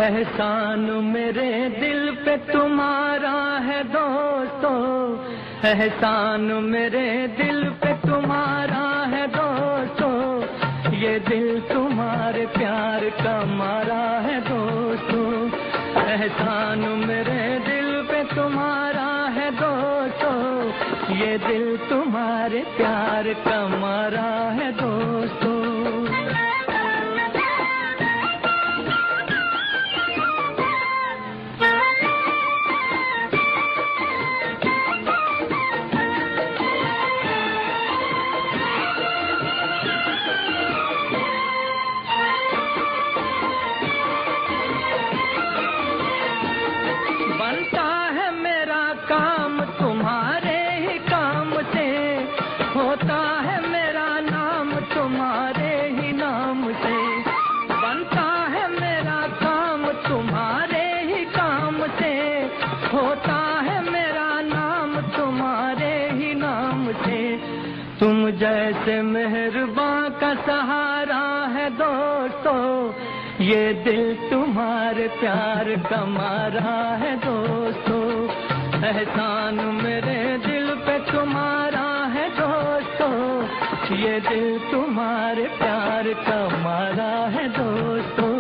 एहसान मेरे दिल पे तुम्हारा है दोस्तों, एहसान मेरे दिल पे तुम्हारा है दोस्तों, ये दिल तुम्हारे प्यार का मारा है दोस्तों, एहसान मेरे दिल पे तुम्हारा है दोस्तों, ये दिल तुम्हारे प्यार का मारा है दोस्तों। बनता है मेरा काम तुम्हारे ही काम से, होता है मेरा नाम तुम्हारे ही नाम से, बनता है मेरा काम तुम्हारे ही काम से, होता है मेरा नाम तुम्हारे ही नाम से, तुम जैसे मेहरबान का सहारा है दोस्तों, ये दिल तुम्हारे प्यार का मारा है दोस्तों, एहसान मेरे दिल पे तुम्हारा है दोस्तों, ये दिल तुम्हारे प्यार का मारा है दोस्तों।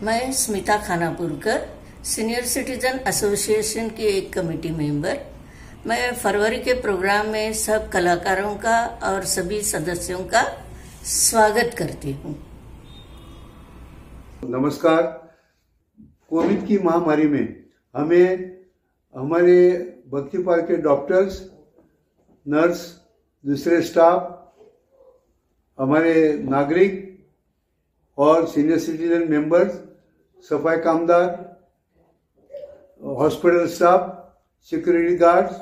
मैं स्मिता खानापुरकर, सीनियर सिटीजन एसोसिएशन की एक कमेटी मेंबर। मैं फरवरी के प्रोग्राम में सब कलाकारों का और सभी सदस्यों का स्वागत करती हूँ। नमस्कार। कोविड की महामारी में हमें हमारे भक्ति पार्क के डॉक्टर्स, नर्स, दूसरे स्टाफ, हमारे नागरिक और सीनियर सिटीजन मेंबर्स, सफाई कामदार, हॉस्पिटल स्टाफ, सिक्योरिटी गार्ड्स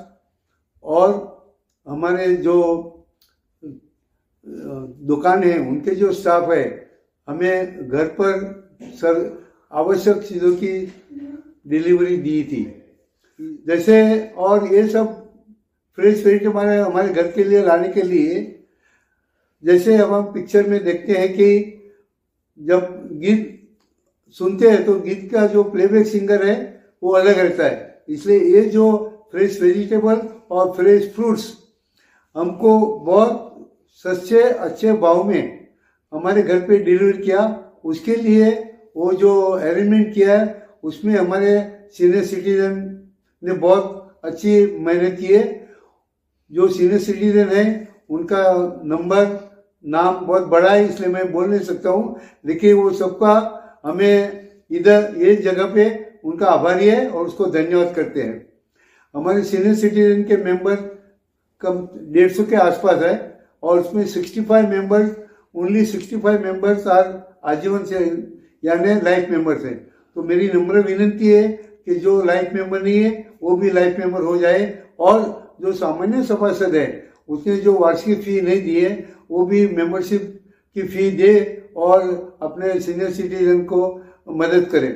और हमारे जो दुकान है उनके जो स्टाफ है, हमें घर पर आवश्यक चीज़ों की डिलीवरी दी थी। जैसे और ये सब फ्रेश वेजिटेबल हमारे घर के लिए लाने के लिए, जैसे हम पिक्चर में देखते हैं कि जब गीत सुनते हैं तो गीत का जो प्लेबैक सिंगर है वो अलग रहता है, इसलिए ये जो फ्रेश वेजिटेबल और फ्रेश फ्रूट्स हमको बहुत सस्ते अच्छे भाव में हमारे घर पे डिलीवर किया। उसके लिए वो जो अरेंजमेंट किया है उसमें हमारे सीनियर सिटीजन ने बहुत अच्छी मेहनत की है। जो सीनियर सिटीजन है उनका नाम बहुत बड़ा है, इसलिए मैं बोल नहीं सकता हूँ, लेकिन वो सबका हमें इधर ये जगह पे उनका आभारी है और उसको धन्यवाद करते हैं। हमारे सीनियर सिटीजन के मेंबर कम 150 के आसपास है और उसमें 65 मेंबर्स, ओनली 65 मेंबर्स आर आजीवन से यानी लाइफ मेंबर्स हैं। तो मेरी नम्र विनती है कि जो लाइफ मेंबर नहीं है वो भी लाइफ मेंबर हो जाए, और जो सामान्य सभासद है उसने जो वार्षिक फी नहीं दी है वो भी मेंबरशिप की फी दे और अपने सीनियर सिटीजन को मदद करे।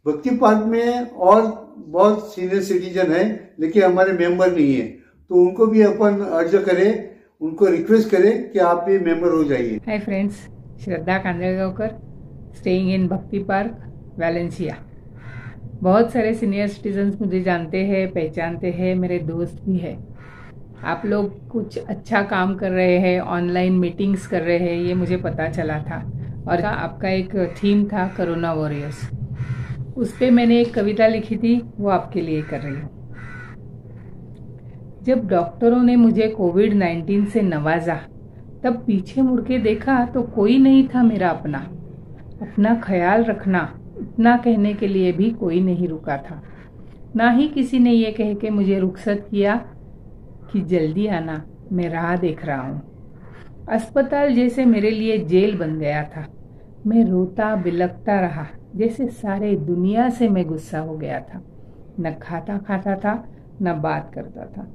भक्ति पार्क में और बहुत सीनियर सिटीजन है लेकिन हमारे मेंबर नहीं है, तो उनको भी अपन अर्ज करें, उनको रिक्वेस्ट करें कि आप भी मेंबर हो जाइए। Hi friends, Shraddha Kandalgaonkar, staying in भक्ति पार्क, वैलेंसिया। बहुत सारे सीनियर सिटीजन्स मुझे जानते हैं, पहचानते हैं, मेरे दोस्त भी हैं। आप लोग कुछ अच्छा काम कर रहे हैं, ऑनलाइन मीटिंग्स कर रहे हैं, ये मुझे पता चला था। और आपका एक थीम था कोरोना वॉरियर्स, उस पर मैंने एक कविता लिखी थी, वो आपके लिए कर रही हूँ। जब डॉक्टरों ने मुझे कोविड-19 से नवाजा, तब पीछे मुड़ के देखा तो कोई नहीं था मेरा अपना। अपना ख्याल रखना इतना कहने के लिए भी कोई नहीं रुका था। ना ही किसी ने ये कह के मुझे रुखसत किया कि जल्दी आना, मैं राह देख रहा हूँ। अस्पताल जैसे मेरे लिए जेल बन गया था। मैं रोता बिलखता रहा, जैसे सारे दुनिया से मैं गुस्सा हो गया था। न खाता था, न बात करता था।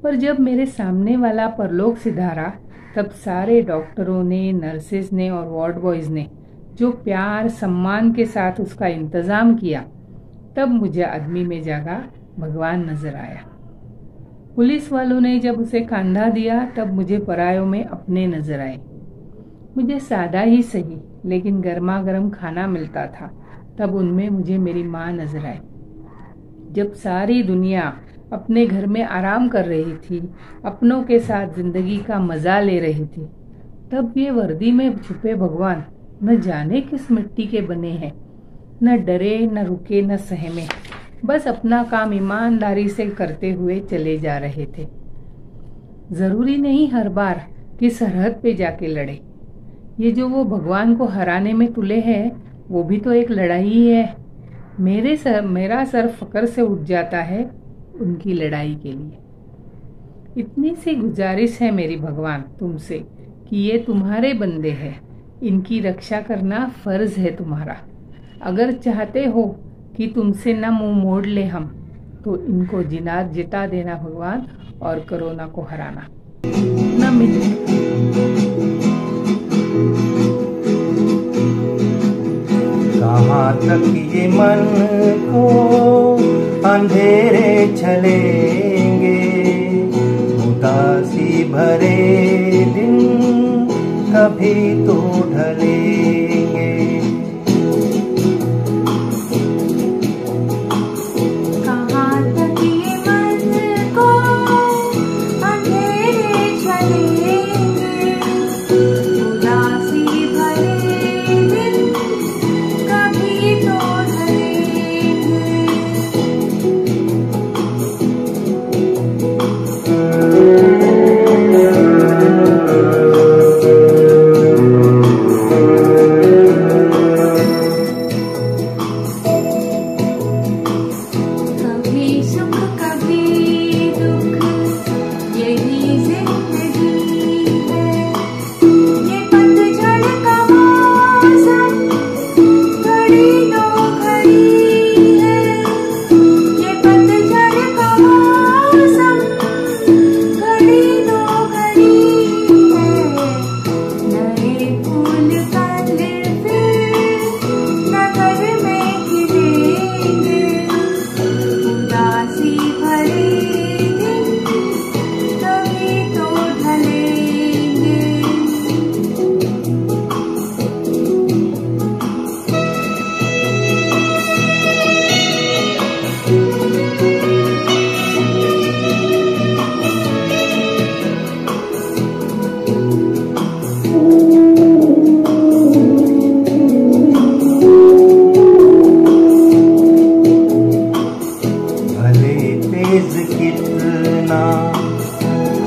पर जब मेरे सामने वाला परलोक सिधारा, तब सारे डॉक्टरों ने, नर्सेज ने और वार्ड बॉयज ने जो प्यार सम्मान के साथ उसका इंतजाम किया, तब मुझे आदमी में जागा भगवान नजर आया। पुलिस वालों ने जब उसे कंधा दिया, तब मुझे परायों में अपने नजर आए। मुझे सादा ही सही लेकिन गर्मा गर्म खाना मिलता था, तब उनमें मुझे मेरी माँ नजर आई। जब सारी दुनिया अपने घर में आराम कर रही थी, अपनों के साथ जिंदगी का मजा ले रही थी, तब ये वर्दी में छुपे भगवान न जाने किस मिट्टी के बने हैं। न डरे, न रुके, न सहमे, बस अपना काम ईमानदारी से करते हुए चले जा रहे थे। जरूरी नहीं हर बार कि सरहद पे जाके लड़े। ये जो वो भगवान को हराने में तुले हैं, वो भी तो एक लड़ाई ही है। मेरा सर फकर से उठ जाता है उनकी लड़ाई के लिए। इतनी सी गुजारिश है मेरी भगवान तुमसे कि ये तुम्हारे बंदे हैं, इनकी रक्षा करना फर्ज है तुम्हारा। अगर चाहते हो कि तुमसे न मुंह मोड़ ले हम, तो इनको जिता देना भगवान और कोरोना को हराना। न मिले कहाँ तक ये मन को अंधेरे चलेंगे, उदासी भरे दिन कभी तो ढलेंगे। कहाँ तक ये मन को अंधेरे चलेंगे, उदासी भरे दिन कभी तो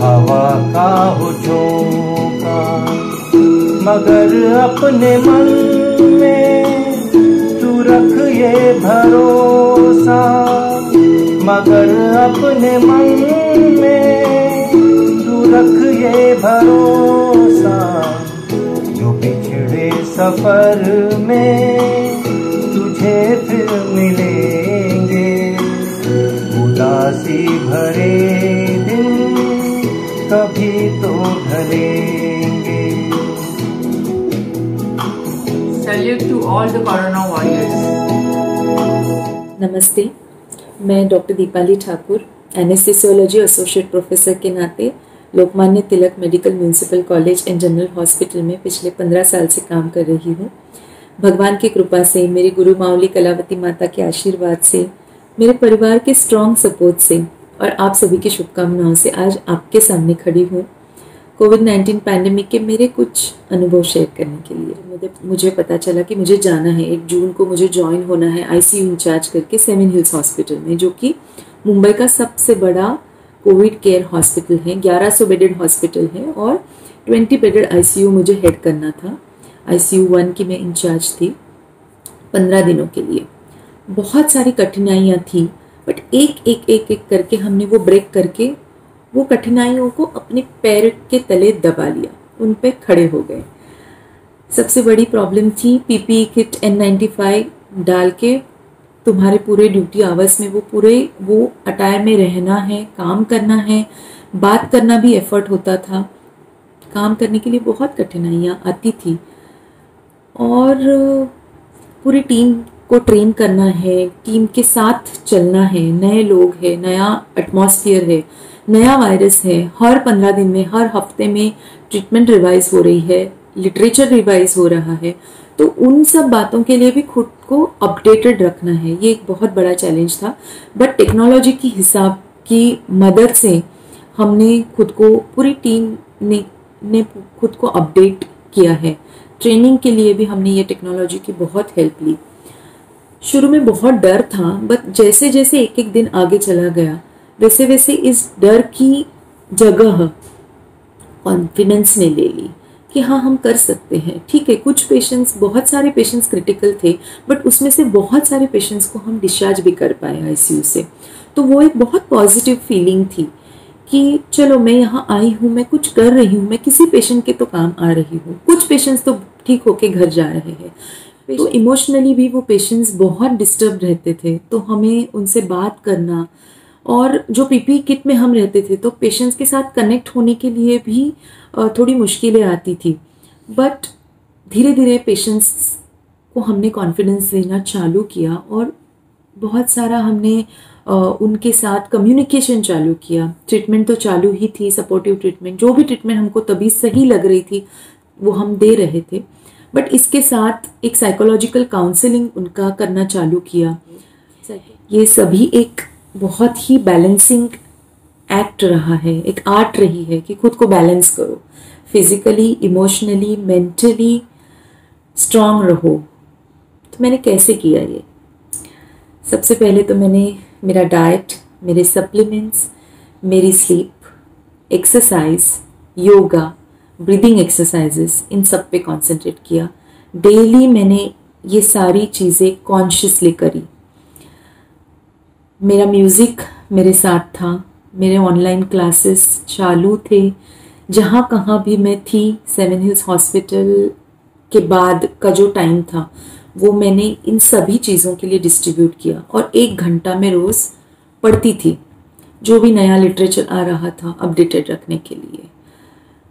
हवा का हो झोंका, मगर अपने मन में तू रख ये भरोसा, मगर अपने मन में तू रख ये भरोसा, जो बिछड़े सफर में तुझे फिर मिलेंगे। उदासी भरे दिन कभी तो ढलेंगे। Salute to all the Corona warriors. नमस्ते, मैं doctor Dipali Thakur, anaesthesiology associate professor के नाते Lokmanya Tilak medical municipal college and general hospital में पिछले 15 साल से काम कर रही हूँ। भगवान की कृपा से, मेरे गुरु माउली कलावती माता के आशीर्वाद से, मेरे परिवार के स्ट्रॉन्ग सपोर्ट से और आप सभी की शुभकामनाओं से आज आपके सामने खड़ी हूँ कोविड-19 पैंडेमिक के मेरे कुछ अनुभव शेयर करने के लिए। मुझे पता चला कि मुझे जाना है, 1 जून को मुझे ज्वाइन होना है आईसीयू इंचार्ज करके सेवन हिल्स हॉस्पिटल में, जो कि मुंबई का सबसे बड़ा कोविड केयर हॉस्पिटल है। 1100 बेडेड हॉस्पिटल है और 20 बेडेड आईसीयू मुझे हेड करना था। आईसीयू 1 की मैं इंचार्ज थी 15 दिनों के लिए। बहुत सारी कठिनाइयाँ थी, बट एक करके हमने वो ब्रेक करके वो कठिनाइयों को अपने पैर के तले दबा लिया, उन पे खड़े हो गए। सबसे बड़ी प्रॉब्लम थी पीपीई किट N95 डाल के तुम्हारे पूरे ड्यूटी आवर्स में वो अटायर में रहना है, काम करना है, बात करना भी एफर्ट होता था। काम करने के लिए बहुत कठिनाइयाँ आती थी और पूरी टीम को ट्रेन करना है, टीम के साथ चलना है, नए लोग हैं, नया एटमॉस्फेयर है, नया वायरस है। हर 15 दिन में, हर हफ्ते में ट्रीटमेंट रिवाइज हो रही है, लिटरेचर रिवाइज हो रहा है, तो उन सब बातों के लिए भी खुद को अपडेटेड रखना है। ये एक बहुत बड़ा चैलेंज था, बट टेक्नोलॉजी की हिसाब की मदद से हमने खुद को, पूरी टीम ने खुद को अपडेट किया है। ट्रेनिंग के लिए भी हमने ये टेक्नोलॉजी की बहुत हेल्प ली। शुरू में बहुत डर था, बट जैसे जैसे एक दिन आगे चला गया वैसे वैसे इस डर की जगह कॉन्फिडेंस ने ले ली कि हाँ, हम कर सकते हैं। ठीक है, कुछ पेशेंट्स, बहुत सारे पेशेंट्स क्रिटिकल थे, बट उसमें से बहुत सारे पेशेंट्स को हम डिस्चार्ज भी कर पाए आईसीयू से। तो वो एक बहुत पॉजिटिव फीलिंग थी कि चलो मैं यहाँ आई हूँ, मैं कुछ कर रही हूँ, मैं किसी पेशेंट के तो काम आ रही हूँ। कुछ पेशेंट्स तो ठीक होके घर जा रहे हैं, तो इमोशनली भी वो पेशेंट्स बहुत डिस्टर्ब रहते थे, तो हमें उनसे बात करना, और जो पीपी किट में हम रहते थे तो पेशेंट्स के साथ कनेक्ट होने के लिए भी थोड़ी मुश्किलें आती थी। बट धीरे धीरे पेशेंट्स को हमने कॉन्फिडेंस देना चालू किया और बहुत सारा हमने उनके साथ कम्युनिकेशन चालू किया। ट्रीटमेंट तो चालू ही थी, सपोर्टिव ट्रीटमेंट, जो भी ट्रीटमेंट हमको तभी सही लग रही थी वो हम दे रहे थे, बट इसके साथ एक साइकोलॉजिकल काउंसलिंग उनका करना चालू किया। ये सभी एक बहुत ही बैलेंसिंग एक्ट रहा है, एक आर्ट रही है कि खुद को बैलेंस करो, फिजिकली, इमोशनली, मेंटली स्ट्रांग रहो। तो मैंने कैसे किया ये? सबसे पहले तो मैंने मेरा डाइट, मेरे सप्लीमेंट्स, मेरी sleep, exercise, yoga, breathing exercises, इन सब पे कंसंट्रेट किया। डेली मैंने ये सारी चीज़ें कॉन्शियसली करी। मेरा म्यूज़िक मेरे साथ था, मेरे ऑनलाइन क्लासेस चालू थे, जहाँ कहाँ भी मैं थी। सेवन हिल्स हॉस्पिटल के बाद का जो टाइम था वो मैंने इन सभी चीज़ों के लिए डिस्ट्रीब्यूट किया और 1 घंटा में रोज़ पढ़ती थी, जो भी नया लिटरेचर आ रहा था अपडेटेड रखने के लिए।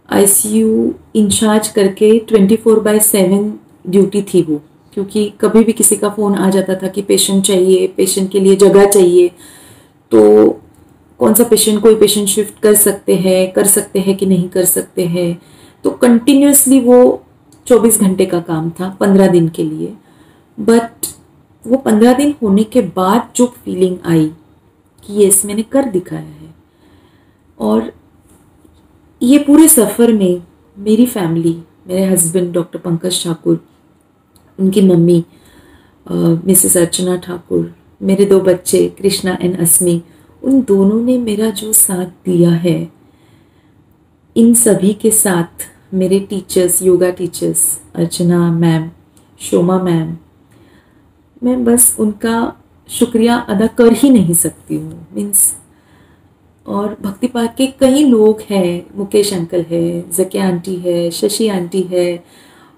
आईसीयू इंचार्ज करके 24/7 ड्यूटी थी वो, क्योंकि कभी भी किसी का फ़ोन आ जाता था कि पेशेंट चाहिए, पेशेंट के लिए जगह चाहिए, तो कौन सा पेशेंट, कोई पेशेंट शिफ्ट कर सकते हैं कि नहीं कर सकते हैं। तो कंटिन्यूसली वो 24 घंटे का काम था 15 दिन के लिए। बट वो 15 दिन होने के बाद जो फीलिंग आई कि यस, मैंने कर दिखाया है। और ये पूरे सफ़र में मेरी फैमिली, मेरे हस्बैंड डॉक्टर पंकज ठाकुर, उनकी मम्मी मिसेस अर्चना ठाकुर, मेरे 2 बच्चे कृष्णा एंड अस्मी, उन दोनों ने मेरा जो साथ दिया है, इन सभी के साथ मेरे टीचर्स, योगा टीचर्स, अर्चना मैम, शोमा मैम, मैं बस उनका शुक्रिया अदा कर ही नहीं सकती हूँ। मीन्स, और भक्ति पार्क के कई लोग हैं, मुकेश अंकल है, जकिया आंटी है, शशि आंटी है,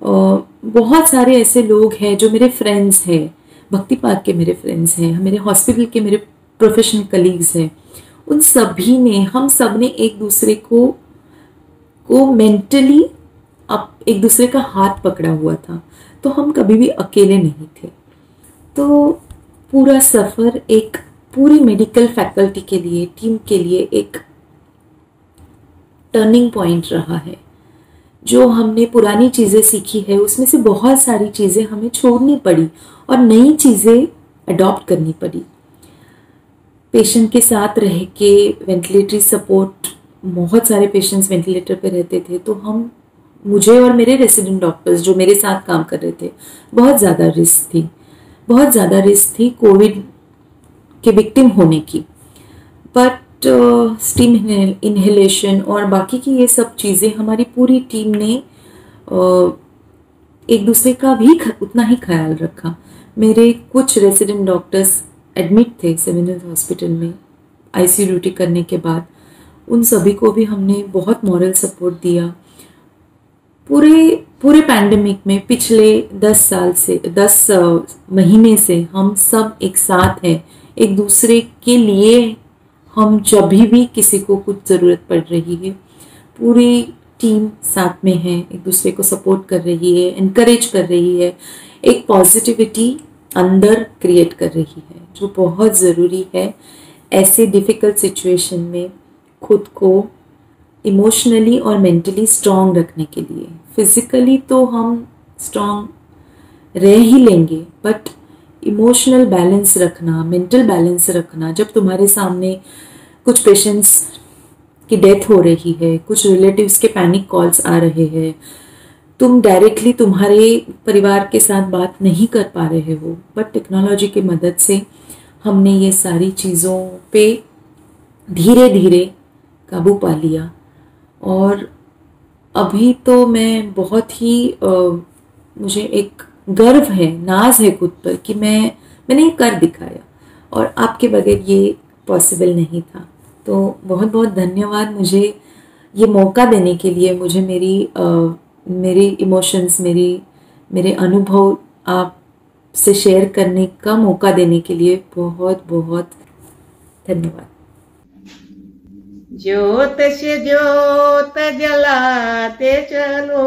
और बहुत सारे ऐसे लोग हैं जो मेरे फ्रेंड्स हैं, भक्ति पार्क के मेरे फ्रेंड्स हैं, मेरे हॉस्पिटल के मेरे प्रोफेशनल कलीग्स हैं। उन सभी ने, हम सब ने एक दूसरे को मेंटली एक दूसरे का हाथ पकड़ा हुआ था, तो हम कभी भी अकेले नहीं थे। तो पूरा सफ़र एक पूरी मेडिकल फैकल्टी के लिए, टीम के लिए एक टर्निंग पॉइंट रहा है, जो हमने पुरानी चीज़ें सीखी है उसमें से बहुत सारी चीज़ें हमें छोड़नी पड़ी और नई चीज़ें अडॉप्ट करनी पड़ी। पेशेंट के साथ रह के वेंटिलेटरी सपोर्ट, बहुत सारे पेशेंट्स वेंटिलेटर पे रहते थे, तो मुझे और मेरे रेसिडेंट डॉक्टर्स जो मेरे साथ काम कर रहे थे, बहुत ज़्यादा रिस्क थी कोविड के विक्टिम होने की। बट स्टीम इनहेलेशन और बाकी की ये सब चीज़ें हमारी पूरी टीम ने एक दूसरे का भी उतना ही ख्याल रखा। मेरे कुछ रेसिडेंट डॉक्टर्स एडमिट थे सेमिनल हॉस्पिटल में आईसीयू ड्यूटी करने के बाद, उन सभी को भी हमने बहुत मॉरल सपोर्ट दिया। पूरे पैंडेमिक में पिछले 10 महीने से हम सब एक साथ हैं। एक दूसरे के लिए हम जब भी किसी को कुछ ज़रूरत पड़ रही है, पूरी टीम साथ में है, एक दूसरे को सपोर्ट कर रही है, इनकरेज कर रही है, एक पॉजिटिविटी अंदर क्रिएट कर रही है, जो बहुत ज़रूरी है ऐसे डिफ़िकल्ट सिचुएशन में खुद को इमोशनली और मेंटली स्ट्रांग रखने के लिए। फिजिकली तो हम स्ट्रांग रह ही लेंगे, बट इमोशनल बैलेंस रखना, मेंटल बैलेंस रखना। जब तुम्हारे सामने कुछ पेशेंट्स की डेथ हो रही है, कुछ रिलेटिव्स के पैनिक कॉल्स आ रहे हैं, तुम डायरेक्टली तुम्हारे परिवार के साथ बात नहीं कर पा रहे हो, बट टेक्नोलॉजी की मदद से हमने ये सारी चीज़ों पे धीरे धीरे काबू पा लिया। और अभी तो मैं बहुत ही मुझे एक गर्व है, नाज है खुद पर कि मैंने ये कर दिखाया, और आपके बगैर ये पॉसिबल नहीं था। तो बहुत बहुत धन्यवाद मुझे ये मौका देने के लिए, मुझे मेरी इमोशंस, मेरे अनुभव आपसे शेयर करने का मौका देने के लिए बहुत बहुत धन्यवाद। ज्योत से ज्योत जलाते चलो,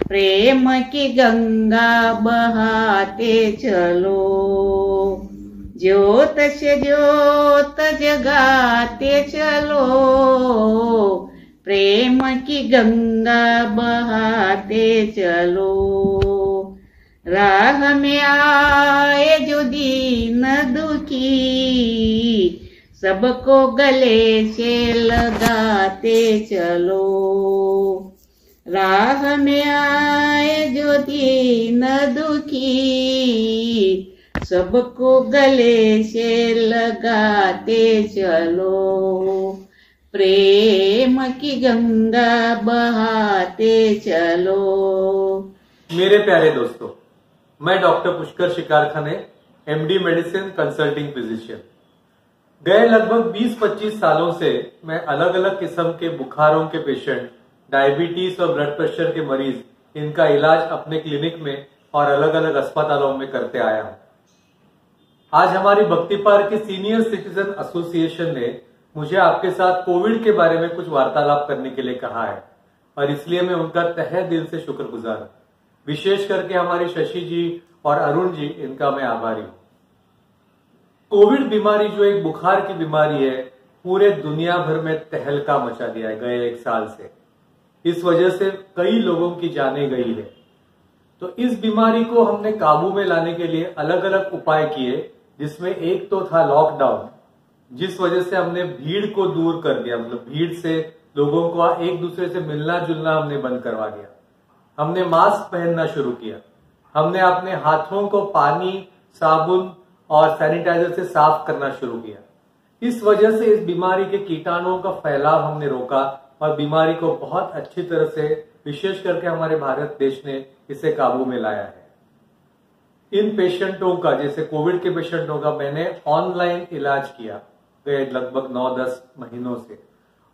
प्रेम की गंगा बहाते चलो। ज्योत से ज्योत जगाते चलो, प्रेम की गंगा बहाते चलो। राह में आए जो दीन दुखी, सबको गले से लगाते चलो। राह में आए जो दीन दुखी, सबको गले से लगाते चलो। प्रेम की गंगा बहाते चलो। मेरे प्यारे दोस्तों, मैं doctor Pushkar Shikarkhane, MD medicine, consulting physician. गए लगभग 20-25 सालों से मैं अलग अलग किस्म के बुखारों के पेशेंट, डायबिटीज और ब्लड प्रेशर के मरीज, इनका इलाज अपने क्लिनिक में और अलग अलग अस्पतालों में करते आया हूं। आज हमारी भक्ति पार्क की सीनियर सिटीजन एसोसिएशन ने मुझे आपके साथ कोविड के बारे में कुछ वार्तालाप करने के लिए कहा है, और इसलिए मैं उनका तहे दिल से शुक्रगुजार हूं। विशेष करके हमारी शशि जी और अरुण जी, इनका मैं आभारी हूं। कोविड बीमारी जो एक बुखार की बीमारी है, पूरे दुनिया भर में तहलका मचा दिया है गए 1 साल से। इस वजह से कई लोगों की जानें गई है। तो इस बीमारी को हमने काबू में लाने के लिए अलग अलग उपाय किए, जिसमें एक तो था लॉकडाउन, जिस वजह से हमने भीड़ को दूर कर दिया। मतलब भीड़ से लोगों को एक दूसरे से मिलना जुलना हमने बंद करवा दिया। हमने मास्क पहनना शुरू किया। हमने अपने हाथों को पानी, साबुन और सैनिटाइजर से साफ करना शुरू किया। इस वजह से इस बीमारी के कीटाणुओं का फैलाव हमने रोका और बीमारी को बहुत अच्छी तरह से, विशेष करके हमारे भारत देश ने इसे काबू में लाया है। इन पेशेंटों का, जैसे कोविड के पेशेंटों का, मैंने ऑनलाइन इलाज किया गए लगभग 9-10 महीनों से,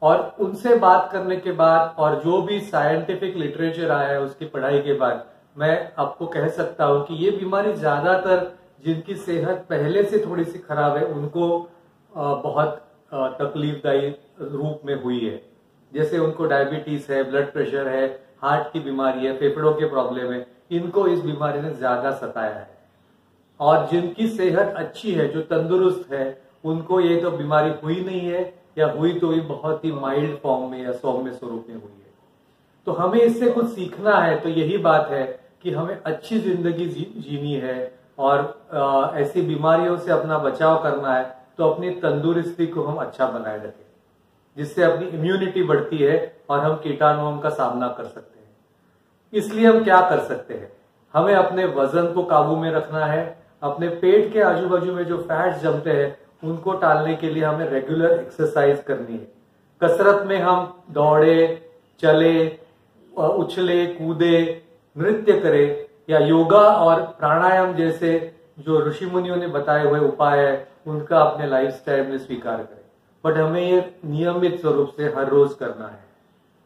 और उनसे बात करने के बाद और जो भी साइंटिफिक लिटरेचर आया है उसकी पढ़ाई के बाद मैं आपको कह सकता हूं कि ये बीमारी ज्यादातर जिनकी सेहत पहले से थोड़ी सी खराब है उनको बहुत तकलीफदायी रूप में हुई है। जैसे उनको डायबिटीज है, ब्लड प्रेशर है, हार्ट की बीमारी है, फेफड़ों के प्रॉब्लम है, इनको इस बीमारी ने ज्यादा सताया है। और जिनकी सेहत अच्छी है, जो तंदुरुस्त है, उनको ये तो बीमारी हुई नहीं है, या हुई तो ये बहुत ही माइल्ड फॉर्म में या सौम्य स्वरूप में हुई है। तो हमें इससे कुछ सीखना है। तो यही बात है कि हमें अच्छी जिंदगी जीनी है और ऐसी बीमारियों से अपना बचाव करना है। तो अपनी तंदुरुस्ती को हम अच्छा बनाए रखें, जिससे अपनी इम्यूनिटी बढ़ती है और हम कीटाणुओं का सामना कर सकते हैं। इसलिए हम क्या कर सकते हैं, हमें अपने वजन को काबू में रखना है। अपने पेट के आजू बाजू में जो फैट्स जमते हैं उनको टालने के लिए हमें रेगुलर एक्सरसाइज करनी है। कसरत में हम दौड़े, चले, उछले, कूदे, नृत्य करें या योगा और प्राणायाम जैसे जो ऋषि मुनियों ने बताए हुए उपाय है उनका अपने लाइफस्टाइल में स्वीकार करें। बट हमें ये नियमित स्वरूप से हर रोज करना है।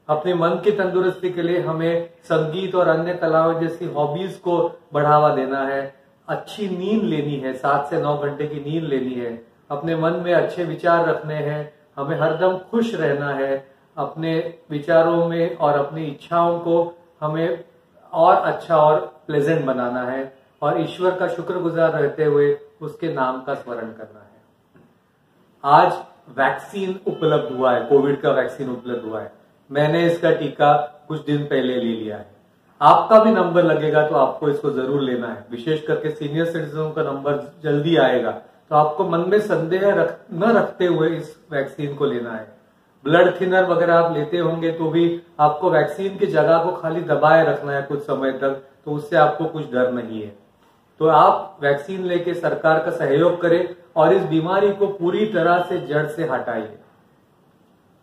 अपने मन की तंदुरुस्ती के लिए हमें संगीत और अन्य कलाओं जैसी हॉबीज को बढ़ावा देना है। अच्छी नींद लेनी है, 7 से 9 घंटे की नींद लेनी है। अपने मन में अच्छे विचार रखने हैं, हमें हरदम खुश रहना है। अपने विचारों में और अपनी इच्छाओं को हमें और अच्छा और प्लेजेंट बनाना है और ईश्वर का शुक्रगुजार रहते हुए उसके नाम का स्मरण करना है। आज वैक्सीन उपलब्ध हुआ है, कोविड का वैक्सीन उपलब्ध हुआ है। मैंने इसका टीका कुछ दिन पहले ले लिया है। आपका भी नंबर लगेगा तो आपको इसको जरूर लेना है। विशेष करके सीनियर सिटीजनों का नंबर जल्दी आएगा, तो आपको मन में संदेह न रखते हुए इस वैक्सीन को लेना है। ब्लड थिनर वगैरह आप लेते होंगे तो भी आपको वैक्सीन की जगह को खाली दबाए रखना है कुछ समय तक, तो उससे आपको कुछ डर नहीं है। तो आप वैक्सीन लेके सरकार का सहयोग करें और इस बीमारी को पूरी तरह से जड़ से हटाइए।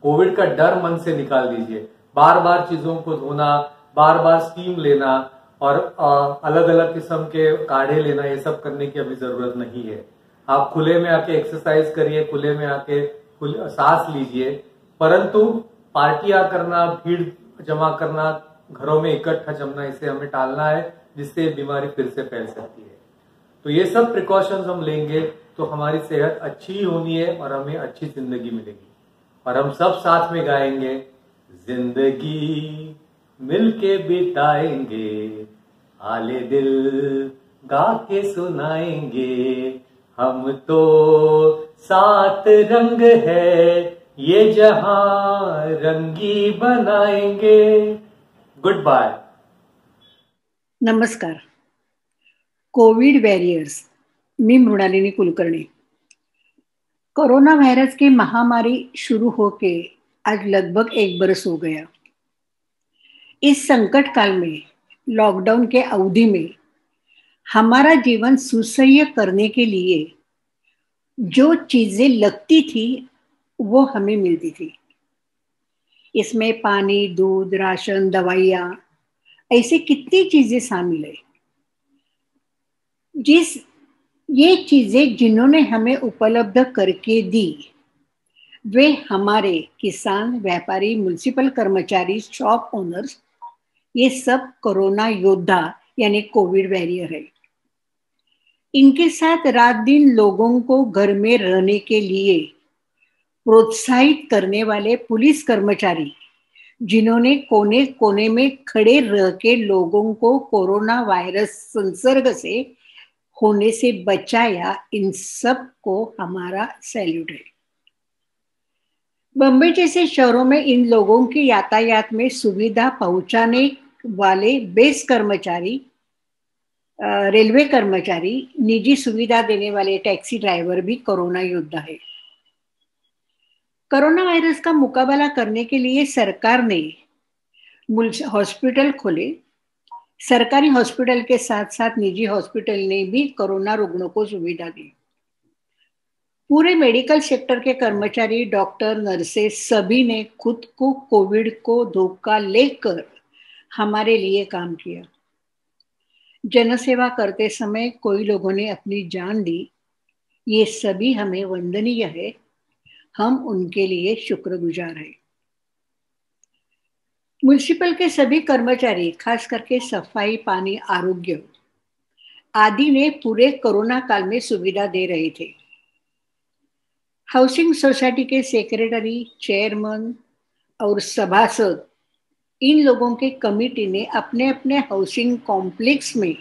कोविड का डर मन से निकाल दीजिए। बार बार चीजों को धोना, बार बार स्टीम लेना और अलग अलग किस्म के काढ़े लेना, ये सब करने की अभी जरूरत नहीं है। आप खुले में आके एक्सरसाइज करिए, खुले में आके सांस लीजिए, परंतु पार्टियां करना, भीड़ जमा करना, घरों में इकट्ठा जमना, इसे हमें टालना है, जिससे बीमारी फिर से फैल सकती है। तो ये सब प्रिकॉशंस हम लेंगे तो हमारी सेहत अच्छी होनी है और हमें अच्छी जिंदगी मिलेगी। और हम सब साथ में गाएंगे, जिंदगी मिलके बिताएंगे, आले दिल गा के सुनाएंगे, हम तो सात रंग है ये जहां रंगी बनाएंगे। Good bye. नमस्कार. कोविड वॉरियर्स, मी मृणालिनी कुलकर्णी. कोरोना वायरस की महामारी शुरू होके आज लगभग 1 बरस हो गया. इस संकट काल में, लॉकडाउन के अवधि में हमारा जीवन सुसह्य करने के लिए जो चीजें लगती थी वो हमें मिलती थी. इसमें पानी, दूध, राशन, दवाइयाँ, ऐसे कितनी चीजें शामिल है. ये चीजें जिन्होंने हमें उपलब्ध करके दी, वे हमारे किसान, व्यापारी, म्युनिसिपल कर्मचारी, शॉप ओनर्स, ये सब कोरोना योद्धा यानी कोविड वॉरियर है. इनके साथ रात दिन लोगों को घर में रहने के लिए प्रोत्साहित करने वाले पुलिस कर्मचारी, जिन्होंने कोने कोने में खड़े रह के लोगों को कोरोना वायरस संसर्ग से होने से बचाया, इन सब को हमारा सैल्यूट है. बम्बई जैसे शहरों में इन लोगों की यातायात में सुविधा पहुंचाने वाले बेस कर्मचारी, रेलवे कर्मचारी, निजी सुविधा देने वाले टैक्सी ड्राइवर भी कोरोना योद्धा है. कोरोना वायरस का मुकाबला करने के लिए सरकार ने हॉस्पिटल खोले. सरकारी हॉस्पिटल के साथ साथ निजी हॉस्पिटल ने भी कोरोना रोगियों को सुविधा दी. पूरे मेडिकल सेक्टर के कर्मचारी, डॉक्टर, नर्सेस, सभी ने खुद को कोविड को धोखा लेकर हमारे लिए काम किया. जनसेवा करते समय कोई लोगों ने अपनी जान दी. ये सभी हमें वंदनीय है. हम उनके लिए शुक्रगुजार हैं. म्युनिसिपल के सभी कर्मचारी, खास करके सफाई, पानी, आरोग्य आदि ने पूरे कोरोना काल में सुविधा दे रहे थे. हाउसिंग सोसाइटी के सेक्रेटरी, चेयरमैन और सभासद, इन लोगों के कमेटी ने अपने अपने हाउसिंग कॉम्प्लेक्स में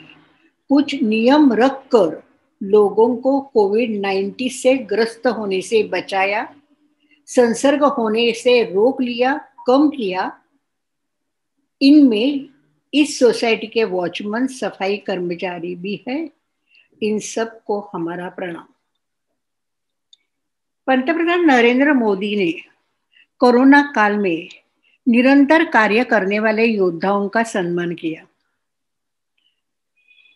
कुछ नियम रखकर लोगों को कोविड-19 से ग्रस्त होने से बचाया, संसर्ग होने से रोक लिया, कम किया. इनमें इस सोसाइटी के वॉचमैन, सफाई कर्मचारी भी है। इन सब को हमारा प्रणाम। पंतप्रधान नरेंद्र मोदी ने कोरोना काल में निरंतर कार्य करने वाले योद्धाओं का सम्मान किया।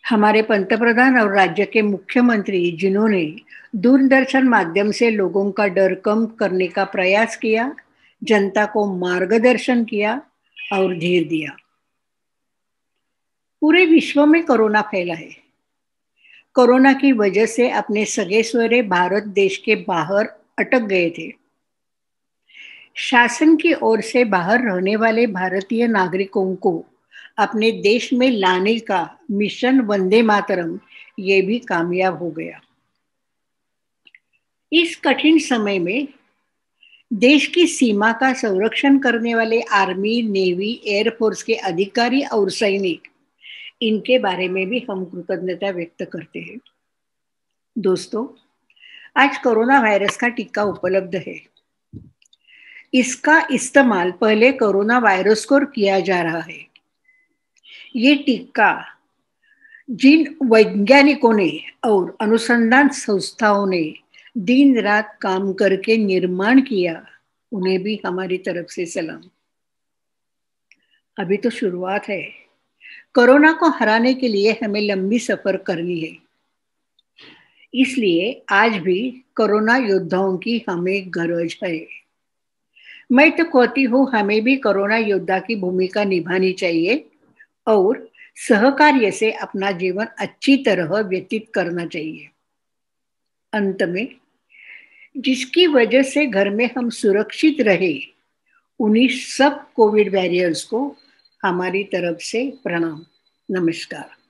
हमारे पंतप्रधान और राज्य के मुख्यमंत्री जिन्होंने दूरदर्शन माध्यम से लोगों का डर कम करने का प्रयास किया, जनता को मार्गदर्शन किया और धीर दिया। पूरे विश्व में कोरोना फैला है। कोरोना की वजह से अपने सगे सहुरे भारत देश के बाहर अटक गए थे। शासन की ओर से बाहर रहने वाले भारतीय नागरिकों को अपने देश में लाने का मिशन वंदे मातरम ये भी कामयाब हो गया। इस कठिन समय में देश की सीमा का संरक्षण करने वाले आर्मी, नेवी, एयरफोर्स के अधिकारी और सैनिक, इनके बारे में भी हम कृतज्ञता व्यक्त करते हैं। दोस्तों, आज कोरोना वायरस का टीका उपलब्ध है। इसका इस्तेमाल पहले कोरोना वायरस को किया जा रहा है। ये टीका जिन वैज्ञानिकों ने और अनुसंधान संस्थाओं ने दिन रात काम करके निर्माण किया, उन्हें भी हमारी तरफ से सलाम। अभी तो शुरुआत है। कोरोना को हराने के लिए हमें लंबी सफर करनी है। इसलिए आज भी कोरोना योद्धाओं की हमें गरज है। मैं तो कहती हूँ, हमें भी कोरोना योद्धा की भूमिका निभानी चाहिए और सहकार्य से अपना जीवन अच्छी तरह व्यतीत करना चाहिए। अंत में, जिसकी वजह से घर में हम सुरक्षित रहे, उन्हीं सब कोविड वॉरियर्स को हमारी तरफ से प्रणाम। नमस्कार।